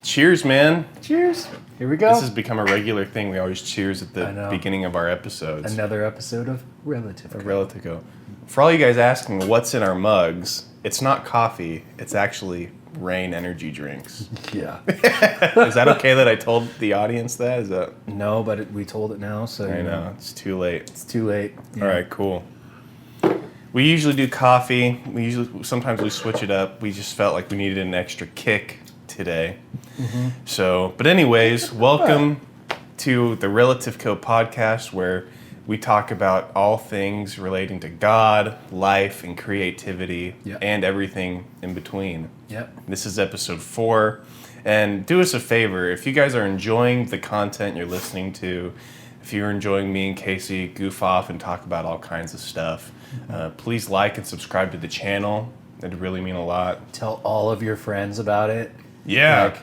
Cheers, man. Cheers. Here we go. This has become a regular thing. We always cheers at the beginning of our episodes. Another episode of Relativco. For all you guys asking what's in our mugs, it's not coffee. It's actually Rain energy drinks. Yeah. Is that okay that I told the audience that? Is that? No, but we told it now, so I know. It's too late. It's too late. Yeah. All right, cool. We usually do coffee. Sometimes we switch it up. We just felt like we needed an extra kick today. Mm-hmm. So, but anyways, welcome to the Relativco podcast, where we talk about all things relating to God, life, and creativity, and everything in between. Yep. This is episode 4. And do us a favor, if you guys are enjoying the content you're listening to, if you're enjoying me and Casey goof off and talk about all kinds of stuff, please like and subscribe to the channel. It'd really mean a lot. Tell all of your friends about it. Yeah. Like,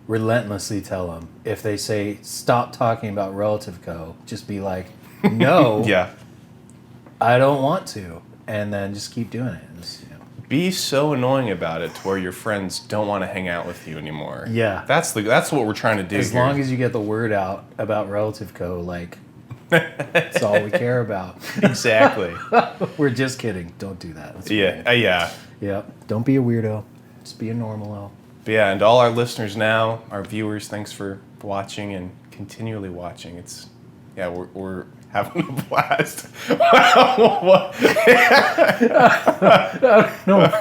relentlessly tell them. If they say, stop talking about Relativco, just be like, no, yeah, I don't want to. And then just keep doing it. Be so annoying about it to where your friends don't want to hang out with you anymore. Yeah. That's what we're trying to do As long as you get the word out about Relativco, like, that's all we care about. Exactly. We're just kidding. Don't do that. That's yeah. Yeah. Don't be a weirdo. Just be a normal-o. But yeah, and to all our listeners now, our viewers, thanks for watching and continually watching. We're having a blast. No,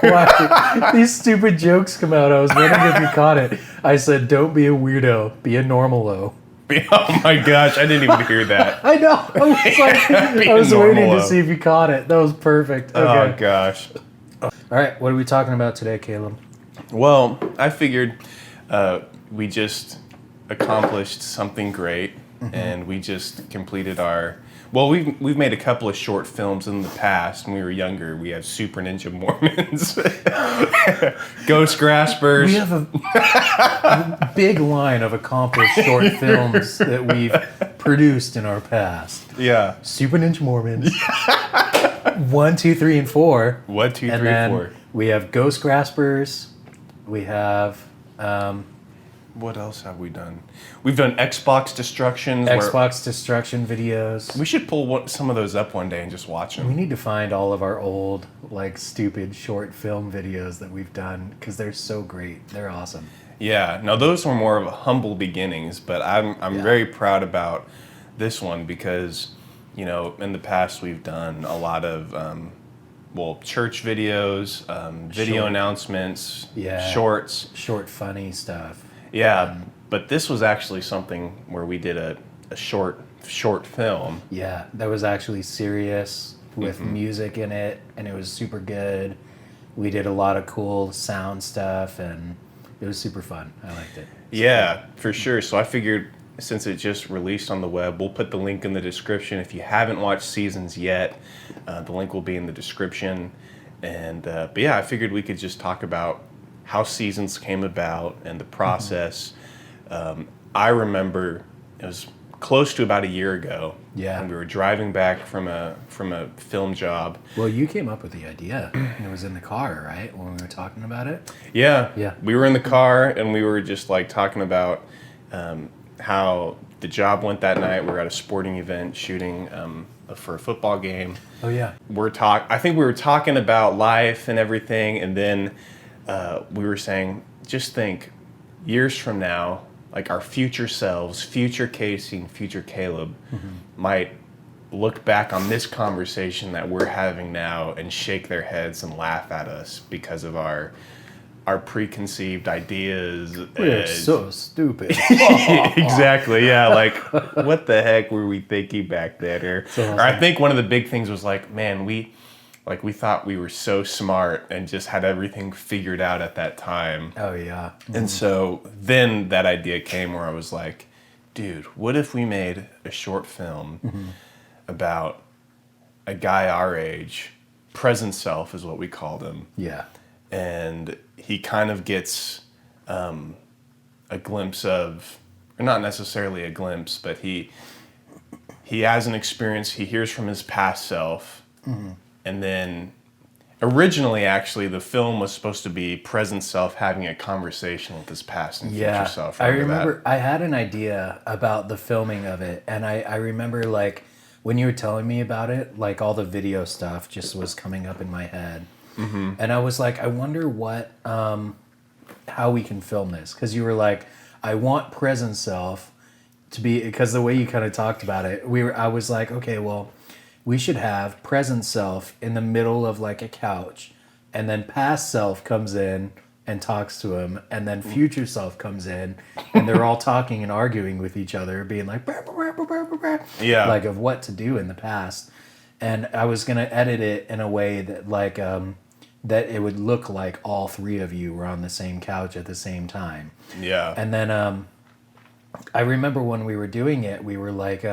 why? These stupid jokes come out. I was wondering if you caught it. I said, don't be a weirdo. Be a normal-o. Oh my gosh, I didn't even hear that. I know. I was waiting to see if you caught it. That was perfect. Okay. Oh gosh. All right, what are we talking about today, Caleb? Well, I figured we just accomplished something great, and we just completed our... Well, we've made a couple of short films in the past. When we were younger, we had Super Ninja Mormons, Ghost Graspers. We have a big line of accomplished short films that we've produced in our past. Yeah. Super Ninja Mormons. 1, 2, 3, and 4. 1, 2, 3, and then 4. We have Ghost Graspers. We have... what else have we done? We've done Xbox Destructions. Xbox Destruction videos. We should pull some of those up one day and just watch them. We need to find all of our old, stupid short film videos that we've done, because they're so great. They're awesome. Yeah. Now, those were more of humble beginnings, but I'm very proud about this one because, in the past we've done a lot of... church videos, video announcements, shorts. Short, funny stuff. Yeah, but this was actually something where we did a short film. Yeah, that was actually serious with music in it, and it was super good. We did a lot of cool sound stuff, and it was super fun. I liked it. Yeah, for sure. So I figured since it just released on the web, we'll put the link in the description. If you haven't watched Seasons yet, the link will be in the description. And but yeah, I figured we could just talk about how Seasons came about and the process. I remember it was close to about a year ago. Yeah. And we were driving back from a film job. Well, you came up with the idea. And it was in the car, right, when we were talking about it? Yeah. Yeah. We were in the car and we were just talking about how the job went that night. We were at a sporting event shooting for a football game. Oh yeah. I think we were talking about life and everything, and then we were saying, just think, years from now, our future selves, future Casey and future Caleb, might look back on this conversation that we're having now and shake their heads and laugh at us because of our preconceived ideas. We're so stupid. Exactly, yeah. What the heck were we thinking back then? Or I think one of the big things was man, we thought we were so smart and just had everything figured out at that time. Oh, yeah. And so then that idea came where I was like, dude, what if we made a short film about a guy our age, present self is what we called him. Yeah. And he kind of gets a glimpse of, or not necessarily a glimpse, but he has an experience, he hears from his past self, and then Originally, actually, the film was supposed to be present self having a conversation with his past and future self. I Remember remember that? I had an idea about the filming of it, and I remember like when you were telling me about it, like all the video stuff just was coming up in my head, and I was like, I wonder what how we can film this, because you were like, I want present self to be, because the way you kind of talked about it, I was like, okay, well, we should have present self in the middle of like a couch, and then past self comes in and talks to him, and then future self comes in, and they're all talking and arguing with each other, being like, "Brr, brr, brr, brr, brr, brr," Yeah. like of what to do in the past. And I was gonna edit it in a way that like that it would look like all three of you were on the same couch at the same time. Yeah. And then I remember when we were doing it, we were like,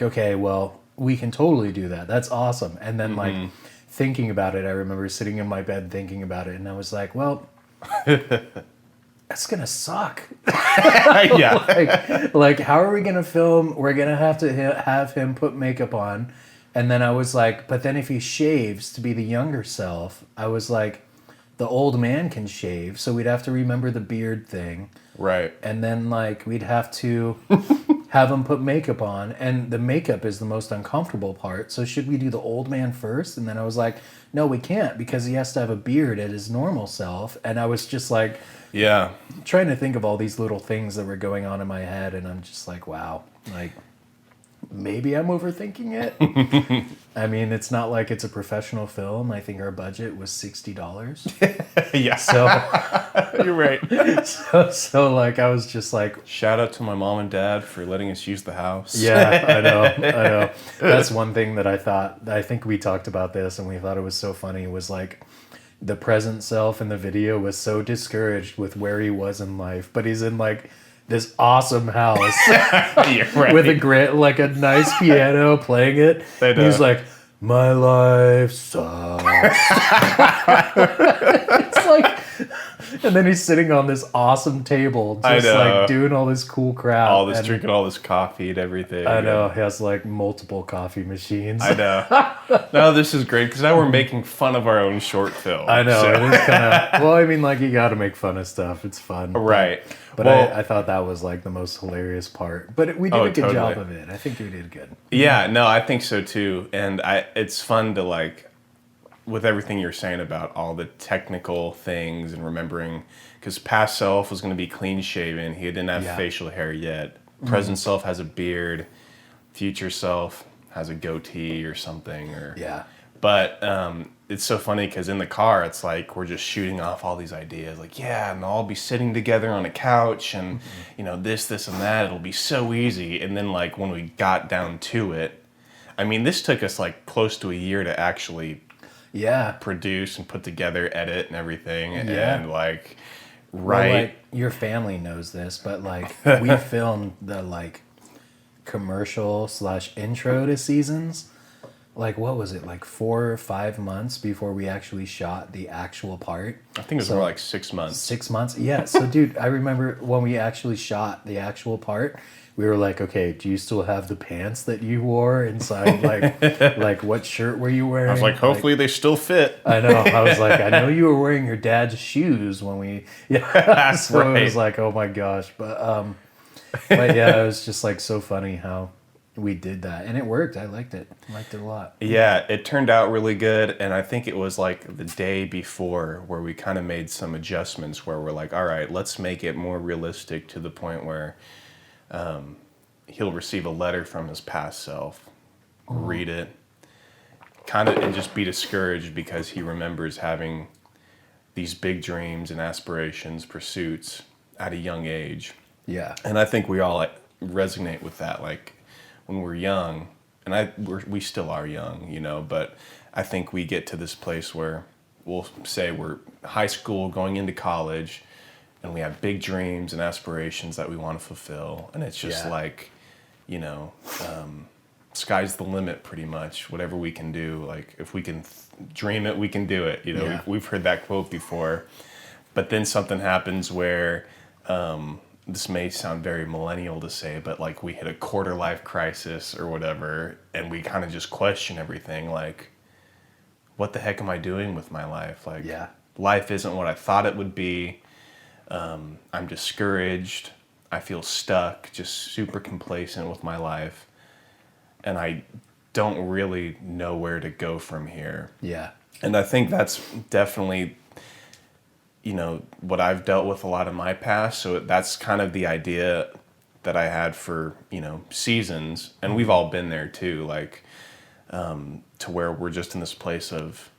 okay, well, we can totally do that. That's awesome. And then like thinking about it, I remember sitting in my bed thinking about it, and I was like, well, that's gonna suck. Yeah. Like, how are we gonna film? We're gonna have to have him put makeup on, and then I was like, but then if he shaves to be the younger self, I was like, the old man can shave, so we'd have to remember the beard thing. Right. And then like we'd have to have him put makeup on, and the makeup is the most uncomfortable part. So should we do the old man first? And then I was like, no, we can't, because he has to have a beard at his normal self. And I was just like Yeah. trying to think of all these little things that were going on in my head, and I'm just like, wow, like maybe I'm overthinking it. I mean, it's not like it's a professional film. I think our budget was $60. Yeah. So You're right. so like I was just like, Shout out to my mom and dad for letting us use the house. yeah, I know. That's one thing that I think we talked about this, and we thought it was so funny, was like the present self in the video was so discouraged with where he was in life, but he's in like this awesome house You're right. with a nice piano playing it. I And know. he's like, my life sucks. It's like, and then he's sitting on this awesome table, I just know. like doing all this cool crap. all this and drinking all this coffee and everything. I know, he has like multiple coffee machines. I know. No, this is great because now we're making fun of our own short film. I know, so- it is kind of, well, I mean, like, you got to make fun of stuff. It's fun. Right. But Well, I thought that was like the most hilarious part. But we did Oh, a good job totally. of it. I think we did good. yeah, no, I think so too. And it's fun to like, with everything you're saying about all the technical things and remembering, because past self was going to be clean shaven. He didn't have Yeah. facial hair yet. Present self has a beard. Future self has a goatee or something. Or Yeah. But it's so funny because in the car, it's like we're just shooting off all these ideas. Like, yeah, and they'll all be sitting together on a couch and, you know, this, and that. It'll be so easy. And then, like, when we got down to it, I mean, this took us, like, close to a year to actually Yeah. produce and put together, edit and everything. Yeah. And, like, Well, write. like, your family knows this, but like, we filmed the like commercial / intro to seasons. Like, what was it, like 4 or 5 months before we actually shot the actual part? I think it was So- more like 6 months. 6 months? Yeah. So, dude, I remember when we actually shot the actual part, we were like, okay, do you still have the pants that you wore inside? Like what shirt were you wearing? I was like, hopefully they still fit. I know. I was like, I know you were wearing your dad's shoes when we, yeah. So it was Right. like, oh my gosh. But yeah, it was just like so funny how we did that, and it worked. I liked it. I liked it a lot. Yeah, it turned out really good, and I think it was like the day before where we kind of made some adjustments where we're like, all right, let's make it more realistic to the point where he'll receive a letter from his past self, read it, kind of, and just be discouraged because he remembers having these big dreams and aspirations, pursuits at a young age. Yeah. And I think we all like resonate with that. Like when we're young, and we still are young, you know, but I think we get to this place where we'll say we're high school going into college and we have big dreams and aspirations that we want to fulfill. And it's just Yeah. like, you know, sky's the limit pretty much. Whatever we can do, like if we can dream it, we can do it. You know, Yeah. we've heard that quote before. But then something happens where, this may sound very millennial to say, but like we hit a quarter life crisis or whatever, and we kind of just question everything. Like, what the heck am I doing with my life? Like, Yeah. life isn't what I thought it would be. I'm discouraged. I feel stuck, just super complacent with my life. And I don't really know where to go from here. Yeah. And I think that's definitely, what I've dealt with a lot in my past. So that's kind of the idea that I had for, seasons. And we've all been there too, like, to where we're just in this place of,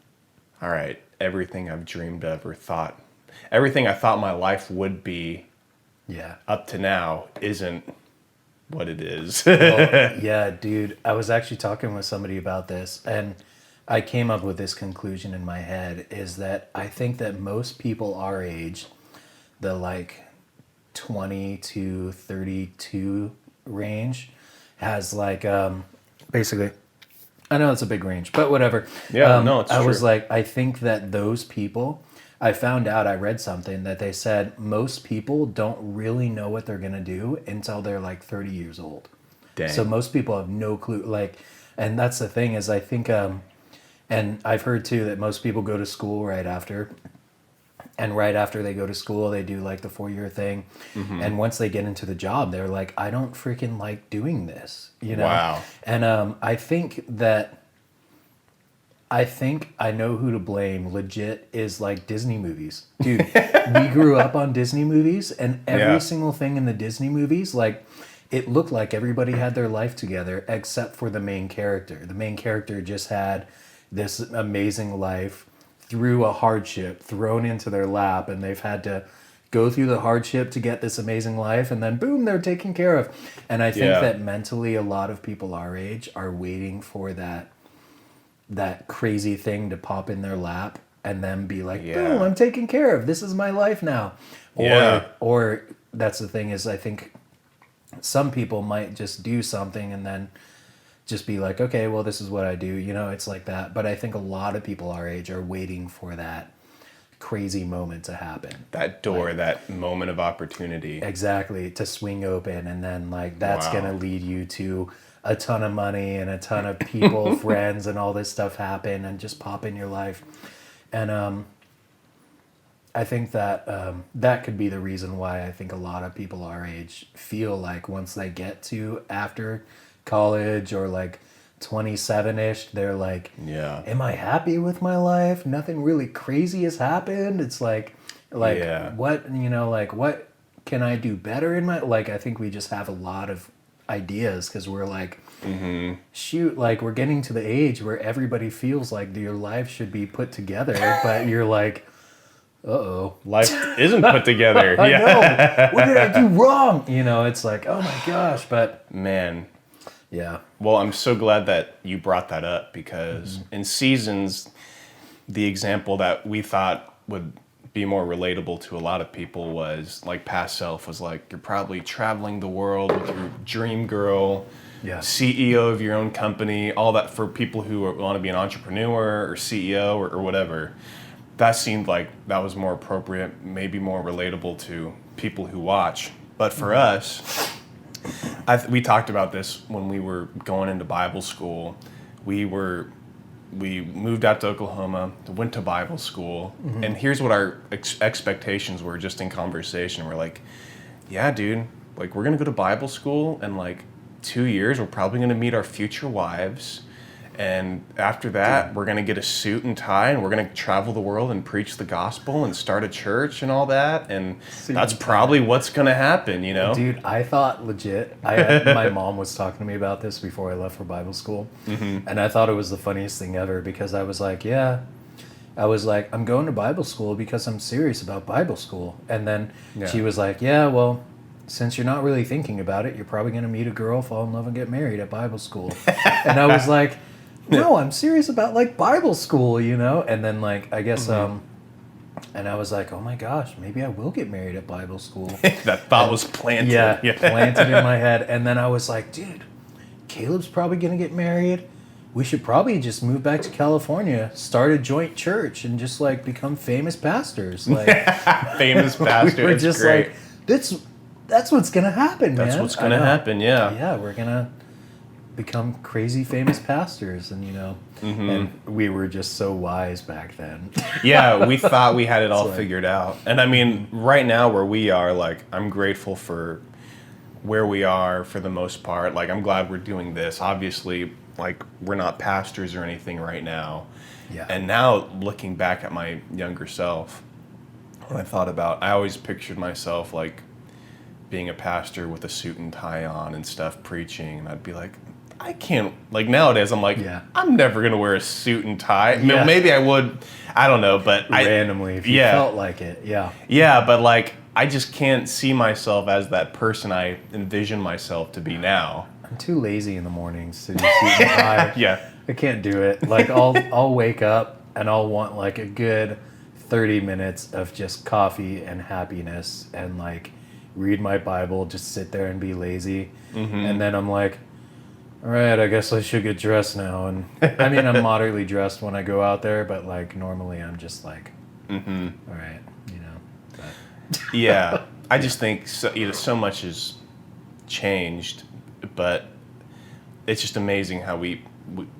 all right, everything I've dreamed of or thought, everything I thought my life would be Yeah. up to now isn't what it is. Well, yeah, dude. I was actually talking with somebody about this, and I came up with this conclusion in my head is that I think that most people our age, the like 20 to 32 range, has like basically, I know it's a big range, but whatever. Yeah, no, it's I true. was like, I think that those people, I found out, I read something that they said most people don't really know what they're going to do until they're like 30 years old. Dang. So most people have no clue. Like, and that's the thing is I think, and I've heard too that most people go to school right after. And right after they go to school, they do like the 4-year thing. Mm-hmm. And once they get into the job, they're like, I don't freaking like doing this, Wow. And I think I know who to blame. Legit is like Disney movies. Dude, we grew up on Disney movies, and every single thing in the Disney movies, like, it looked like everybody had their life together except for the main character. The main character just had this amazing life through a hardship thrown into their lap, and they've had to go through the hardship to get this amazing life, and then boom, they're taken care of. And I think that mentally a lot of people our age are waiting for that crazy thing to pop in their lap and then be like, boom, I'm taken care of. This is my life now. Or that's the thing is I think some people might just do something and then just be like, okay, well, this is what I do. It's like that. But I think a lot of people our age are waiting for that crazy moment to happen. That door, that moment of opportunity. Exactly, to swing open. And then, like, that's going to lead you to a ton of money and a ton of people, friends, and all this stuff happen and just pop in your life. And I think that that could be the reason why I think a lot of people our age feel like once they get to after college or like 27-ish, they're like, am I happy with my life? Nothing really crazy has happened. It's like what, like, what can I do better in my, like, I think we just have a lot of ideas because we're like, shoot, like, we're getting to the age where everybody feels like your life should be put together, but you're like, uh-oh. Life isn't put together. I know. What did I do wrong? It's like, oh my gosh, but... Man. Yeah. Well, I'm so glad that you brought that up because in seasons, the example that we thought would be more relatable to a lot of people was like past self was like, you're probably traveling the world with your dream girl, CEO of your own company, all that for people who want to be an entrepreneur or CEO or whatever. That seemed like that was more appropriate, maybe more relatable to people who watch. But for us, we talked about this when we were going into Bible school. We moved out to Oklahoma, went to Bible school, and here's what our expectations were just in conversation. We're like, yeah, dude, like, we're going to go to Bible school, and like 2 years, we're probably going to meet our future wives. And after that, we're going to get a suit and tie, and we're going to travel the world and preach the gospel and start a church and all that. And that's probably what's going to happen, Dude, I thought legit, my mom was talking to me about this before I left for Bible school. And I thought it was the funniest thing ever because I was like, I'm going to Bible school because I'm serious about Bible school. And then she was like, yeah, well, since you're not really thinking about it, you're probably going to meet a girl, fall in love, and get married at Bible school. And I was like... No, I'm serious about like Bible school, And then like I guess and I was like, oh my gosh, maybe I will get married at Bible school. That thought was planted. Yeah, planted in my head. And then I was like, dude, Caleb's probably gonna get married. We should probably just move back to California, start a joint church, and just like become famous pastors. Like famous pastors. We were just great. like, that's what's gonna happen, man. That's what's gonna happen. Yeah. Yeah, we're gonna. become crazy famous pastors, and and we were just so wise back then. Yeah, we thought we had it all like- figured out. And I mean, right now where we are, like, I'm grateful for where we are for the most part. Like, I'm glad we're doing this. Obviously, like, we're not pastors or anything right now. Yeah. And now looking back at my younger self, when I always pictured myself like being a pastor with a suit and tie on and stuff, preaching, and I'd be like, I can't, like, nowadays I'm like, Yeah. I'm never gonna wear a suit and tie. Yeah. Maybe I would, I don't know, but randomly, if you felt like it. yeah, but like, I just can't see myself as that person I envision myself to be now. I'm too lazy in the mornings to do suit and tie. Yeah. I can't do it. Like, I'll wake up and I'll want like a good 30 minutes of just coffee and happiness, and like read my Bible, just sit there and be lazy. And then I'm like, all right, I guess I should get dressed now. And I mean, I'm moderately dressed when I go out there, but like normally I'm just like, all right, But. Yeah, I just think so much has changed, but it's just amazing how we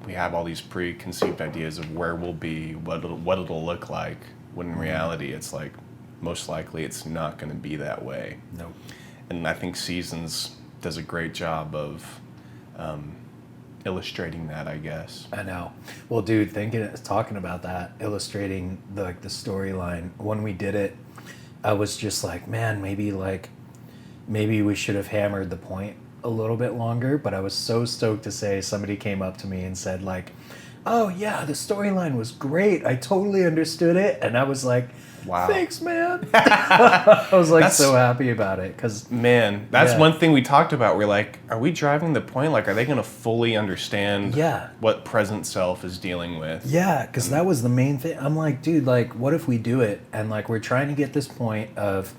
have all these preconceived ideas of where we'll be, what it'll look like, when in reality it's like most likely it's not going to be that way. Nope. And I think Seasons does a great job of illustrating that, I guess. I know. Well, dude, talking about that, illustrating the storyline, when we did it, I was just like, man, maybe we should have hammered the point a little bit longer. But I was so stoked to say, somebody came up to me and said like, oh yeah, the storyline was great, I totally understood it. And I was like, wow, thanks, man. I was like so happy about it, because that's one thing we talked about. We're like, are we driving the point? Like, are they going to fully understand what present self is dealing with? Yeah, because that was the main thing. I'm like, dude, like, what if we do it and like we're trying to get this point of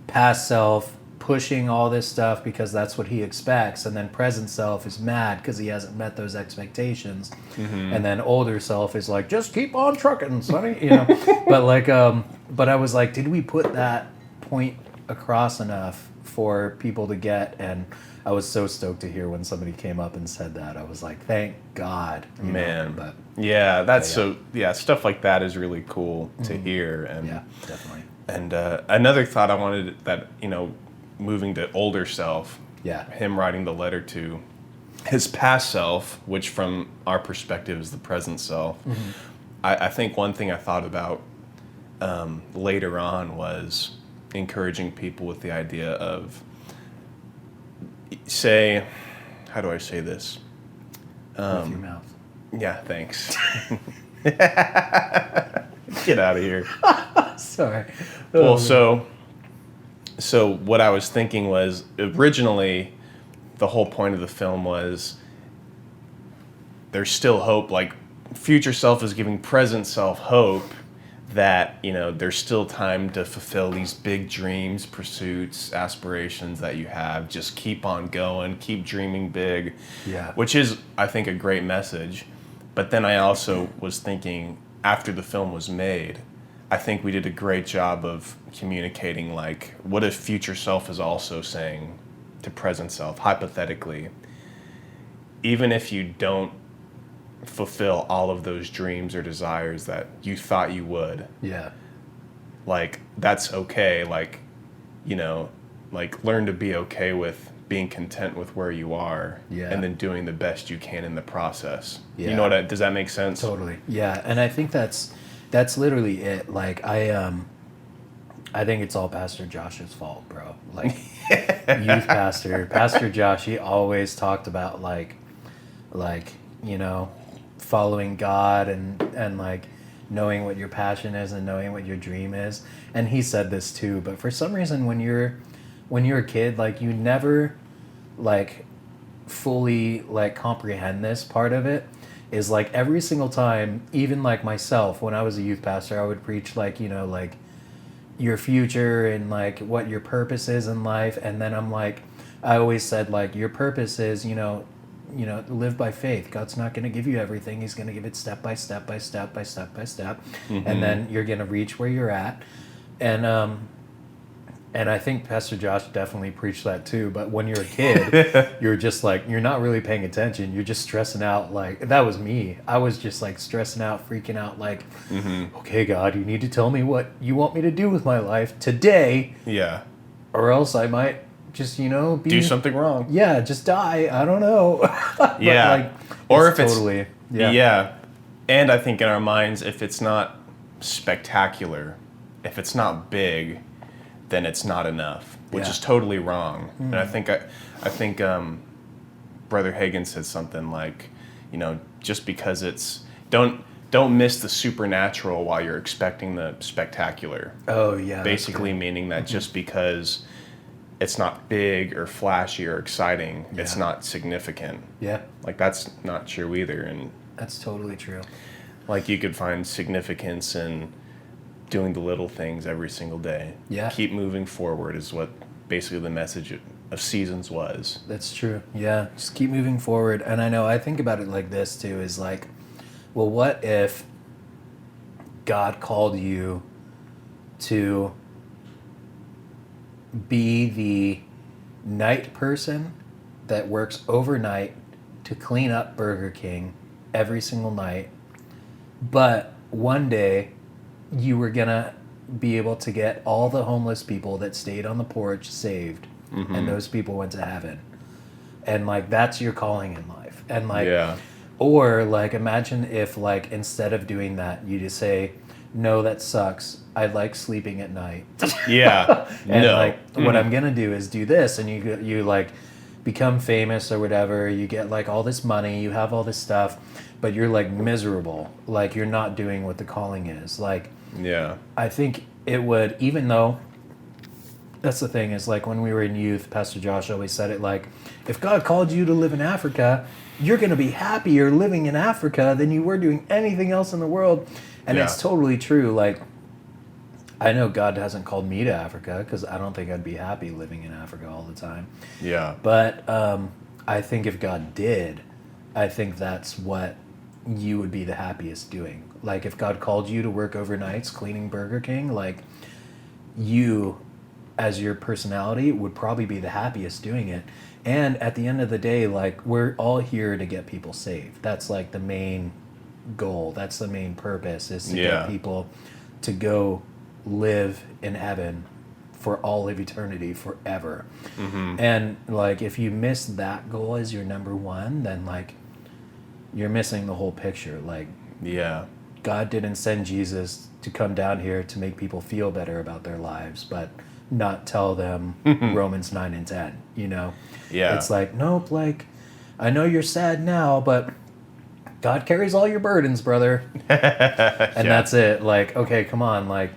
past self pushing all this stuff because that's what he expects, and then present self is mad because he hasn't met those expectations, and then older self is like, just keep on trucking, sonny, but like but I was like, did we put that point across enough for people to get? And I was so stoked to hear when somebody came up and said that. I was like, thank God, man. But yeah, that's stuff like that is really cool to hear. And yeah, definitely. And another thought I wanted, that moving to older self, him writing the letter to his past self, which from our perspective is the present self. I think one thing I thought about later on was encouraging people with the idea of, say, how do I say this? With your mouth. Yeah, thanks. Get out of here. Sorry. Well, so what I was thinking was, originally the whole point of the film was there's still hope, like future self is giving present self hope that, there's still time to fulfill these big dreams, pursuits, aspirations that you have. Just keep on going, keep dreaming big. Yeah. Which is, I think, a great message. But then I also was thinking, after the film was made, I think we did a great job of communicating, like, what if future self is also saying to present self, hypothetically, even if you don't fulfill all of those dreams or desires that you thought you would, like, that's okay. Like, like, learn to be okay with being content with where you are, and then doing the best you can in the process. You know does that make sense? Totally. Yeah, and I think that's literally it. Like, I think it's all Pastor Josh's fault, bro. Like, youth Pastor Josh, he always talked about like following God and like knowing what your passion is and knowing what your dream is. And he said this too, but for some reason when you're a kid, like, you never like fully like comprehend this part of it. Is like every single time, even like myself, when I was a youth pastor, I would preach like, like your future and like what your purpose is in life. And then I'm like, I always said like, your purpose is, live by faith. God's not going to give you everything. He's going to give it step by step by step by step by step. And then you're going to reach where you're at. And And I think Pastor Josh definitely preached that too. But when you're a kid, you're just like, you're not really paying attention. You're just stressing out. Like, that was me. I was just like stressing out, freaking out. Like, okay, God, you need to tell me what you want me to do with my life today. Yeah. Or else I might just, Do something wrong. Yeah, just die. I don't know. But Yeah. like, Or it's if it's totally, yeah. And I think in our minds, if it's not spectacular, if it's not big, then it's not enough, which Yeah. is totally wrong. And I think Brother Hagen said something like, just because it's don't miss the supernatural while you're expecting the spectacular. Oh, yeah. Basically meaning that just because it's not big or flashy or exciting, it's not significant. Yeah. Like, that's not true either. And That's totally true. like, you could find significance in doing the little things every single day. Yeah. Keep moving forward is what basically the message of Seasons was. That's true. Yeah. Just keep moving forward. And I think about it like this too, is like, well, what if God called you to be the night person that works overnight to clean up Burger King every single night, but one day you were gonna be able to get all the homeless people that stayed on the porch saved, and those people went to heaven, and like that's your calling in life. And like, Yeah. or like, imagine if like instead of doing that, you just say, no, that sucks, I like sleeping at night. Yeah. And No. like, what I'm gonna do is do this, and you like become famous or whatever. You get like all this money, you have all this stuff, but you're like miserable. Like, you're not doing what the calling is. Like, Yeah. I think it would, even though that's the thing, is like when we were in youth, Pastor Josh always said it like, if God called you to live in Africa, you're going to be happier living in Africa than you were doing anything else in the world. And Yeah. it's totally true. Like, I know God hasn't called me to Africa because I don't think I'd be happy living in Africa all the time. Yeah. But I think if God did, I think that's what you would be the happiest doing. Like, if God called you to work overnights cleaning Burger King, like, you as your personality would probably be the happiest doing it. And at the end of the day, like, we're all here to get people saved. That's like the main goal. That's the main purpose, is to Yeah. get people to go live in heaven for all of eternity, forever. And like, if you miss that goal as your number one, then like, you're missing the whole picture. Like, Yeah. God didn't send Jesus to come down here to make people feel better about their lives, but not tell them Romans 9 and 10, Yeah. It's like, nope, like, I know you're sad now, but God carries all your burdens, brother. And that's it. Like, okay, come on. Like,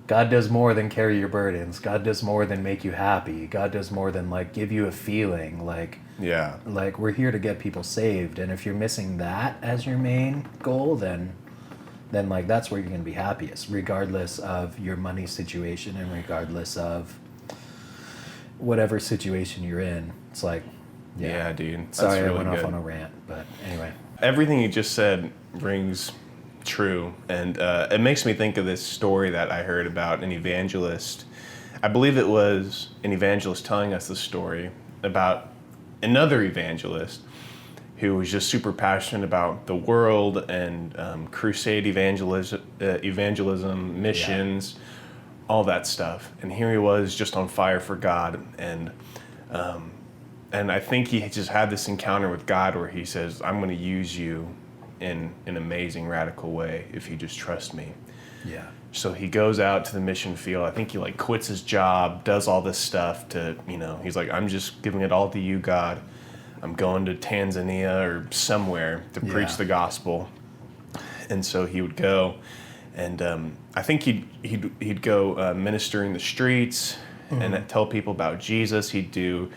God does more than carry your burdens. God does more than make you happy. God does more than like give you a feeling. Yeah. Like, we're here to get people saved. And if you're missing that as your main goal, then like, that's where you're going to be happiest, regardless of your money situation and regardless of whatever situation you're in. It's like, Yeah, dude. That's sorry, really I went off good. on a rant, but anyway. Everything you just said rings true, and it makes me think of this story that I heard about an evangelist. I believe it was an evangelist telling us the story about another evangelist who was just super passionate about the world and crusade evangelism, missions, all that stuff. And here he was, just on fire for God, and I think he just had this encounter with God where he says, I'm going to use you in an amazing, radical way if you just trust me. Yeah. So he goes out to the mission field. I think he like quits his job, does all this stuff to, he's like, I'm just giving it all to you, God. I'm going to Tanzania or somewhere to preach the gospel. And so he would go, and I think he'd go minister in the streets and tell people about Jesus. He'd do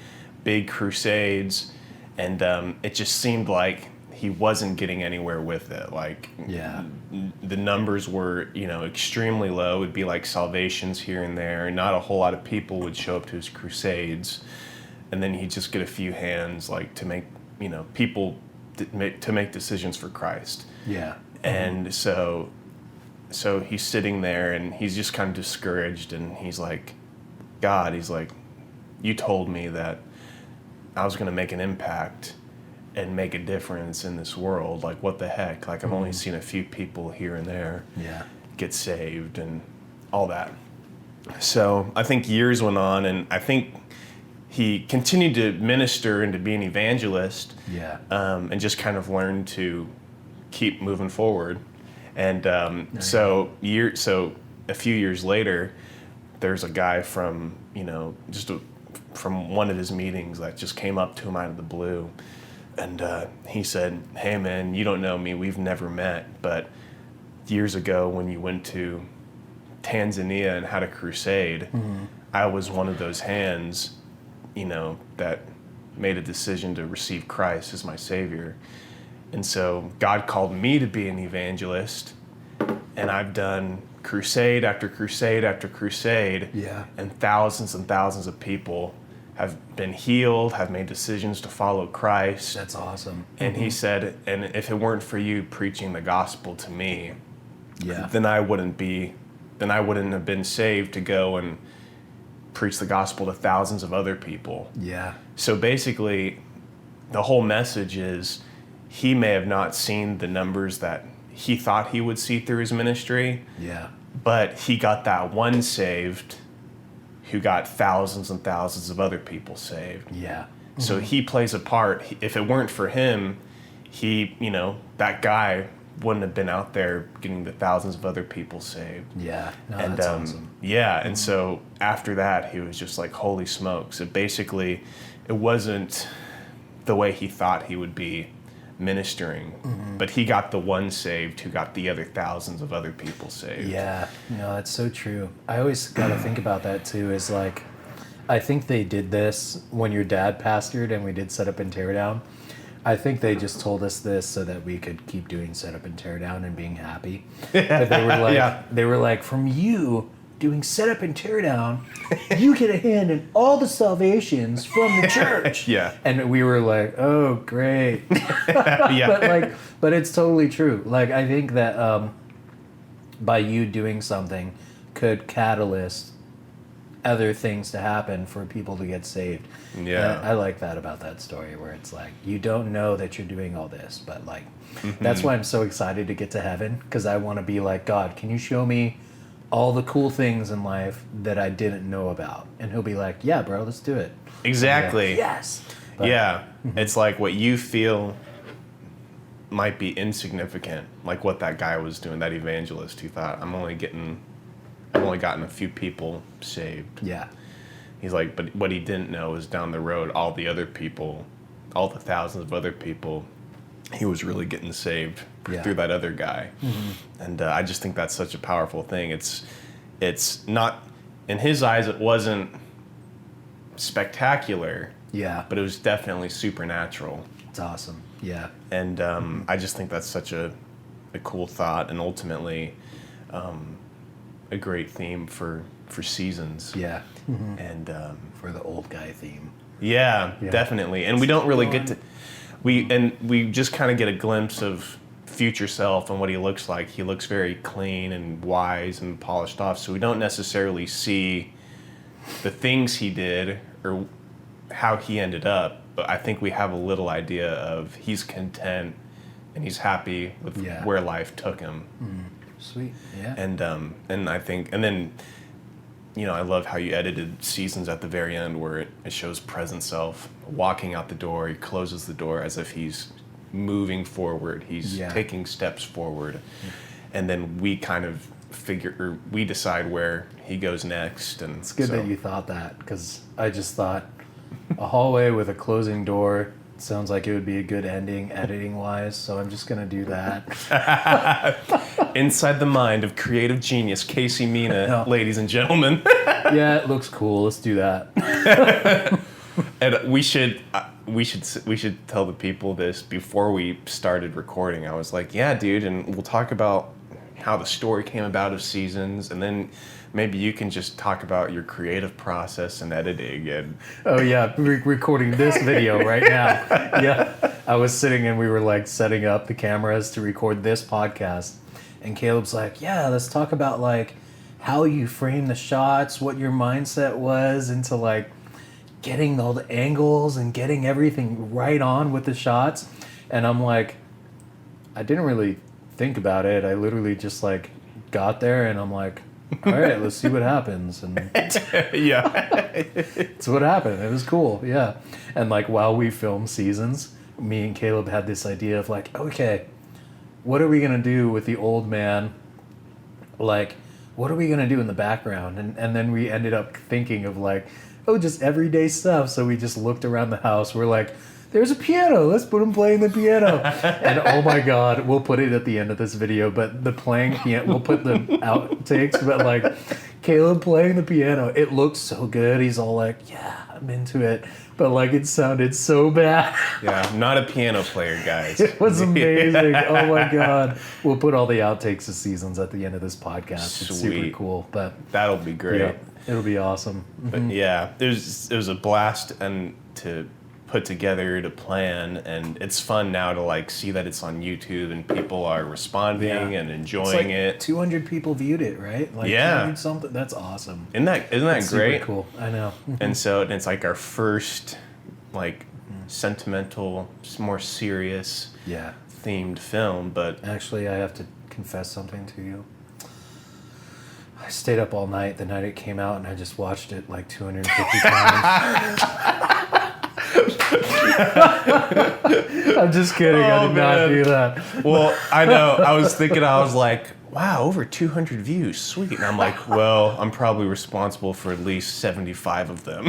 big crusades, and it just seemed like he wasn't getting anywhere with it. Like, the numbers were, extremely low. It'd be like salvations here and there. Not a whole lot of people would show up to his crusades. And then he'd just get a few hands, like, to make, people to make decisions for Christ. Yeah. And so he's sitting there and he's just kind of discouraged, and he's like, God, he's like, you told me that I was going to make an impact and make a difference in this world. Like, what the heck? Like, I've only seen a few people here and there get saved and all that. So I think years went on, and I think he continued to minister and to be an evangelist, and just kind of learned to keep moving forward. And so a few years later, there's a guy from from one of his meetings that just came up to him out of the blue, and he said, "Hey man, you don't know me, we've never met, but years ago when you went to Tanzania and had a crusade, I was one of those hands, that made a decision to receive Christ as my Savior. And so God called me to be an evangelist, and I've done crusade after crusade after crusade, and thousands of people have been healed, have made decisions to follow Christ." That's awesome. And he said, and if it weren't for you preaching the gospel to me, then I wouldn't have been saved to go and preach the gospel to thousands of other people. So basically, the whole message is, he may have not seen the numbers that he thought he would see through his ministry, but he got that one saved who got thousands and thousands of other people saved. So he plays a part. If it weren't for him, that guy wouldn't have been out there getting the thousands of other people saved. That's awesome. And so after that, he was just like, holy smokes. It wasn't the way he thought he would be ministering, but he got the one saved who got the other thousands of other people saved. That's so true. I always got to think about that too, is like, I think they did this when your dad pastored and we did Set Up and Tear Down. I think they just told us this so that we could keep doing Set Up and Tear Down and being happy. But they were like, from you doing Set Up and Tear Down, you get a hand in all the salvations from the church. And we were like, oh, great. But it's totally true. Like, I think that by you doing something could catalyst other things to happen for people to get saved. And I like that about that story, where it's like, you don't know that you're doing all this, but like, that's why I'm so excited to get to heaven, because I want to be like, God, can you show me all the cool things in life that I didn't know about? And he'll be like, yeah, bro, let's do it. Exactly. Like, yes. But, It's like what you feel might be insignificant, like what that guy was doing, that evangelist who thought, I've only gotten a few people saved. He's like, but what he didn't know is down the road, all the other people, all the thousands of other people, he was really getting saved through that other guy. And I just think that's such a powerful thing. It's not, in his eyes, it wasn't spectacular, but it was definitely supernatural. It's awesome. And I just think that's such a cool thought, and ultimately a great theme for seasons. And for the old guy theme. Definitely. And we don't really get to, we just kind of get a glimpse of future self and what he looks like. He looks very clean and wise and polished off, so we don't necessarily see the things he did or how he ended up, but I think we have a little idea of he's content and he's happy with where life took him. Sweet. And I think, and then, I love how you edited Seasons at the very end, where it shows present self walking out the door. He closes the door as if he's moving forward. He's taking steps forward. And then we kind of we decide where he goes next. And it's good that you thought that, because I just thought a hallway with a closing door sounds like it would be a good ending editing wise, so I'm just gonna do that. Inside the mind of creative genius Casey Mina, ladies and gentlemen. It looks cool. Let's do that. And we should tell the people this before we started recording. I was like, yeah, dude, and we'll talk about how the story came about of Seasons, and then maybe you can just talk about your creative process and editing. And recording this video right now. I was sitting and we were like setting up the cameras to record this podcast, and Caleb's like, let's talk about like how you frame the shots, what your mindset was into like getting all the angles and getting everything right on with the shots. And I'm like, I didn't really think about it. I literally just like got there and I'm like, all right, let's see what happens. And Yeah. it's what happened. It was cool. Yeah. And like while we filmed seasons, me and Caleb had this idea of like, okay, what are we going to do with the old man? Like, what are we going to do in the background? And then we ended up thinking of like, oh, just everyday stuff. So we just looked around the house. We're like, there's a piano. Let's put him playing the piano. And oh my God, we'll put it at the end of this video. But the playing piano, we'll put the outtakes. But like Caleb playing the piano, it looked so good. He's all like, yeah, I'm into it. But like it sounded so bad. Yeah, I'm not a piano player, guys. It was amazing. Oh my God. We'll put all the outtakes of seasons at the end of this podcast. It's super Sweet. cool. But That'll be great. yeah, it'll be awesome. But yeah, it was a blast and to put together, to plan, and it's fun now to like see that it's on YouTube and people are responding and enjoying it. 200 people viewed it, right? Like Yeah. 200 something. That's awesome. Isn't that That's great? Super cool. I know. And so it's like our first like sentimental, more serious Yeah. themed film, but Actually, I have to confess something to you. I stayed up all night the night it came out, and I just watched it like 250 times. I'm just kidding. I did not do that. well, I know. I was thinking, I was like, wow, over 200 views, sweet. And I'm like, well, I'm probably responsible for at least 75 of them.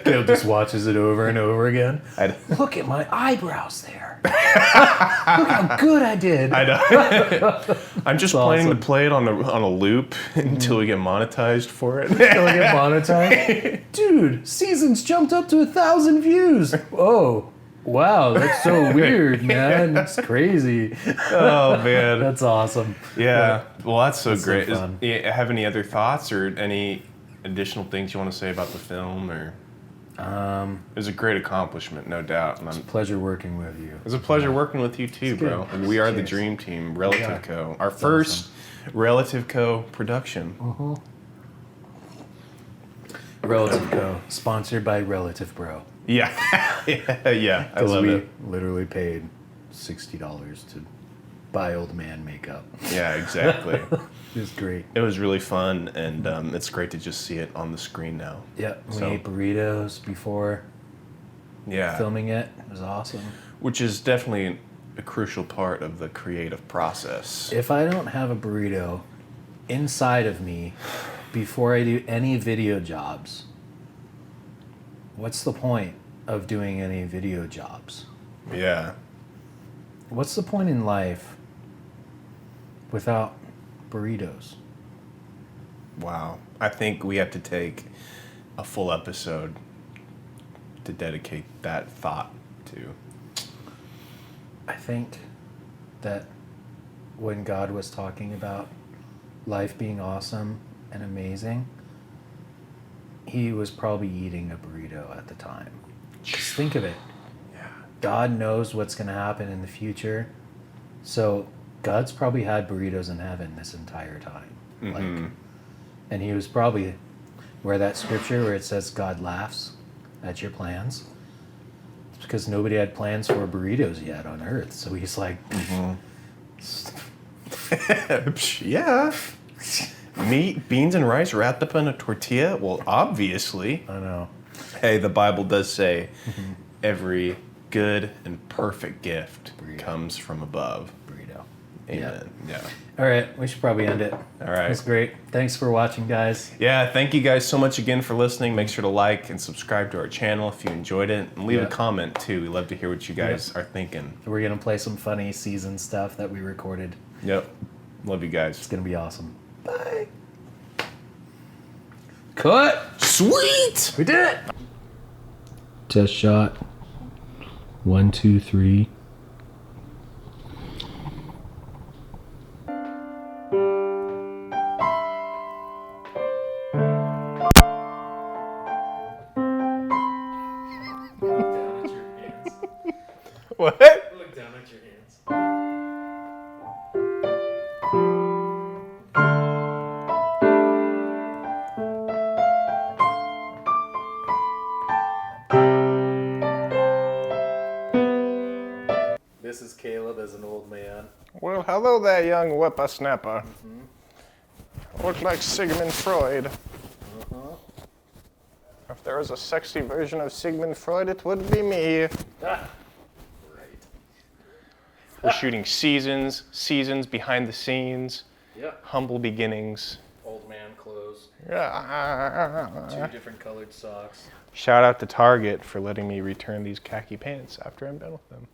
Caleb just watches it over and over again. I Look at my eyebrows there. Look how good I did. know. I'm just planning awesome. to play it on a loop until we get monetized for it. Till I get monetized. Dude, seasons jumped up to 1,000 views. Oh, wow, that's so weird, man. It's crazy. Oh man, That's awesome. yeah. Well, that's so That's so great. fun. Have any other thoughts or any additional things you want to say about the film? Or it was a great accomplishment, no doubt. And Pleasure working with you. it was a pleasure working with you too, It's good. bro. And we are the Cheers. dream team, Relativco. Our first Relativco production. Relativco, sponsored by Relative Bro. Yeah, yeah. I Because love we it. literally paid $60 to buy old man makeup. Yeah, exactly. It was great. It was really fun, and it's great to just see it on the screen now. Yeah, we So- ate burritos before Yeah, filming it. It was awesome. which is definitely a crucial part of the creative process. If I don't have a burrito inside of me before I do any video jobs, what's the point of doing any video jobs? Yeah, What's the point in life without burritos? wow. I think we have to take a full episode to dedicate that thought to. I think that when God was talking about life being awesome and amazing, he was probably eating a burrito at the time. Just think of it. Yeah. God knows what's going to happen in the future. So God's probably had burritos in heaven this entire time. Like, and he was probably where that scripture where it says God laughs at your plans. It's because nobody had plans for burritos yet on earth. So he's like, Yeah. Meat, beans, and rice wrapped up in a tortilla? Well, obviously. I know. Hey, the Bible does say every good and perfect gift Burrito. comes from above. Burrito. Amen. Yeah. All right, we should probably end it. All right. That's great. Thanks for watching, guys. Yeah, thank you guys so much again for listening. Make sure to like and subscribe to our channel if you enjoyed it. And leave Yeah. a comment, too. We love to hear what you guys are thinking. We're going to play some funny season stuff that we recorded. Yep. Love you guys. It's going to be awesome. Bye. Cut. Sweet! We did it. Test shot. 1, 2, 3. What? Look down at your hands. as an old man. Well, hello there, young whippersnapper. Look like Sigmund Freud. If there was a sexy version of Sigmund Freud, it would be me. Ah, right. We're shooting seasons behind the scenes, Yep. humble beginnings. Old man clothes. 2 Yeah. different colored socks. Shout out to Target for letting me return these khaki pants after I'm done with them.